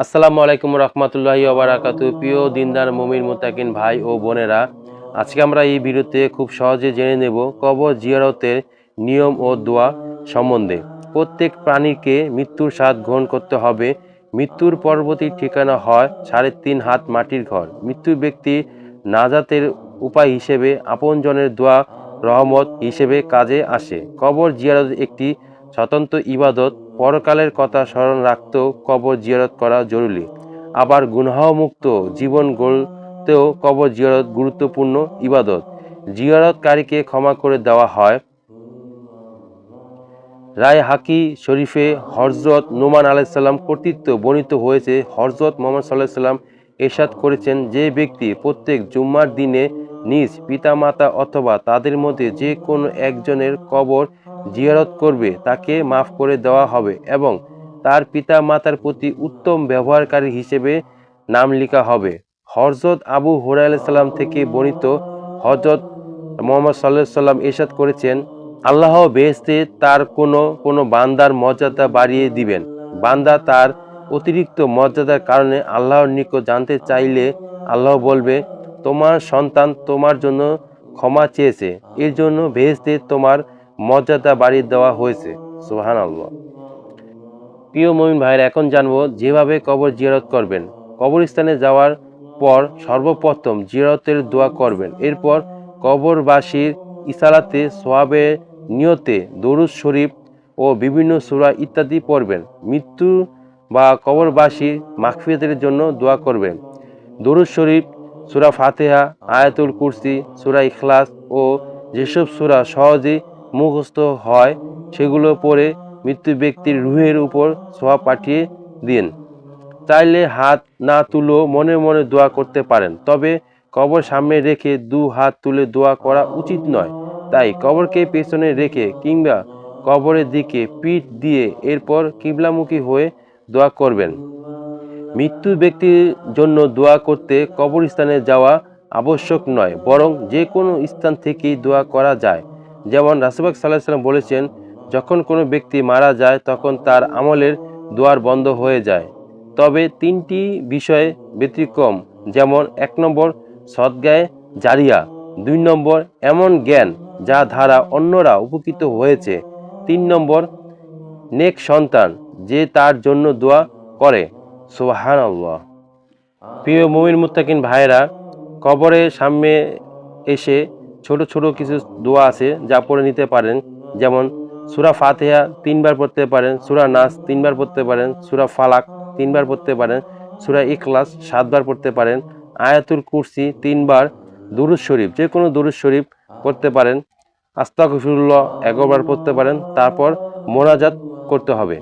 আসসালামু আলাইকুম রহমতুল্লাহি ওয়া বারাকাতুহু। প্রিয় দিনদার মুমিন মুত্তাকিন ভাই ও বোনেরা, আজকে আমরা এই ভিডিওতে খুব সহজে জেনে নেব কবর জিয়ারতের নিয়ম ও দোয়া সম্বন্ধে। প্রত্যেক প্রাণীকে মৃত্যুর স্বাদ গ্রহণ করতে হবে। মৃত্যুর পরবর্তী ঠিকানা হয় 3.5 হাত মাটির ঘর। মৃত্যু ব্যক্তি নাজাতের উপায় হিসেবে আপনজনের দোয়া রহমত হিসেবে কাজে আসে। কবর জিয়ারত একটি স্বতন্ত্র ইবাদত। পরকালের কথা স্মরণ রাখতেও কবর জিয়ারত করা জরুরি। আবার গুনাহমুক্ত জীবন গড়তেও কবর জিয়ারত গুরুত্বপূর্ণ ইবাদত। জিয়ারতকারীকে ক্ষমা করে দেওয়া হয়। রায় হাকি শরীফে হযরত নোমান আলাইহিসসালাম কর্তৃক বর্ণিত হয়েছে, হযরত মুহাম্মদ সাল্লাল্লাহু আলাইহি ওয়াসাল্লাম ইরশাদ করেছেন, যে ব্যক্তি প্রত্যেক জুম্মার দিনে নিজ পিতামাতা অথবা তাদের মধ্যে যে কোনো একজনের কবর জিয়ারত করবে তাকে মাফ করে দেওয়া হবে এবং তার পিতামাতার প্রতি উত্তম ব্যবহারকারী হিসেবে নাম লেখা হবে। হযরত আবু হুরায়রা রাদিয়াল্লাহু আনহু থেকে বর্ণিত, হযরত মুহাম্মদ সাল্লাল্লাহু আলাইহি ওয়াসাল্লাম ইরশাদ করেছেন, আল্লাহ বেহেশতে তার কোনো বান্দার মর্যাদা বাড়িয়ে দিবেন। বান্দা তার অতিরিক্ত মর্যাদার কারণে আল্লাহর নিকট জানতে চাইলে আল্লাহ বলবে, তোমার সন্তান তোমার জন্য ক্ষমা চেয়েছে, এর জন্য বেহেশতে তোমার মর্যাদা বাড়িয়ে দেওয়া হয়েছে। সুবহানাল্লাহ। প্রিয় মুমিন ভাইরা, এখন জানবো যেভাবে কবর জিয়ারত করবেন। কবরস্থানে যাওয়ার পর সর্বপ্রথম জিয়ারতের দোয়া করবেন। এরপর কবরবাসীর ইসালাতে সোয়াবের নিয়তে দরুদ শরীফ ও বিভিন্ন সূরা ইত্যাদি পড়বেন। মৃত্যু বা কবরবাসীর মাগফিরাতের জন্য দোয়া করবেন। দরুদ শরীফ, সূরা ফাতিহা, আয়াতুল কুরসি, সূরা ইখলাস ও যেসব সূরা সহজেই মুখস্থ হয় সেগুলো পড়ে মৃত্যু ব্যক্তির রূহের উপর সোয়াব পাঠিয়ে দিন। চাইলে হাত না তুলেও মনে মনে দোয়া করতে পারেন, তবে কবর সামনে রেখে 2 হাত তুলে দোয়া করা উচিত নয়। তাই কবরকে পেছনে রেখে কিংবা কবরের দিকে পিঠ দিয়ে এরপর কিবলামুখী হয়ে দোয়া করবেন। মৃত্যু ব্যক্তির জন্য দোয়া করতে কবরস্থানে যাওয়া আবশ্যক নয়, বরং যে কোনো স্থান থেকেই দোয়া করা যায়। যেমন রাসূল সাল্লাল্লাহু আলাইহি ওয়াসাল্লাম বলেছেন, যখন কোনো ব্যক্তি মারা যায় তখন তার আমলের দুয়ার বন্ধ হয়ে যায়, তবে 3টি বিষয়ে ব্যতিক্রম। যেমন 1 নম্বর সদকায়ে জারিয়া, 2 নম্বর এমন জ্ঞান যা দ্বারা অন্যরা উপকৃত হয়েছে, 3 নম্বর নেক সন্তান যে তার জন্য দোয়া করে। সুবহানাল্লাহ। প্রিয় মুমিন মুত্তাকিন ভাইরা, কবরের সামনে এসে ছোট ছোট কিছু দোয়া আছে যা পড়ে নিতে পারেন। যেমন সূরা ফাতিহা 3 বার পড়তে পারেন, সূরা নাস 3 বার পড়তে পারেন, সূরা ফালাক 3 বার পড়তে পারেন, সূরা ইখলাস 7 বার পড়তে পারেন, আয়াতুল কুরসি 3 বার, দুরূদ শরীফ যে কোনো দুরূদ শরীফ পড়তে পারেন, আস্তাগফিরুল্লাহ 11 বার পড়তে পারেন। তারপর মোনাজাত করতে হবে।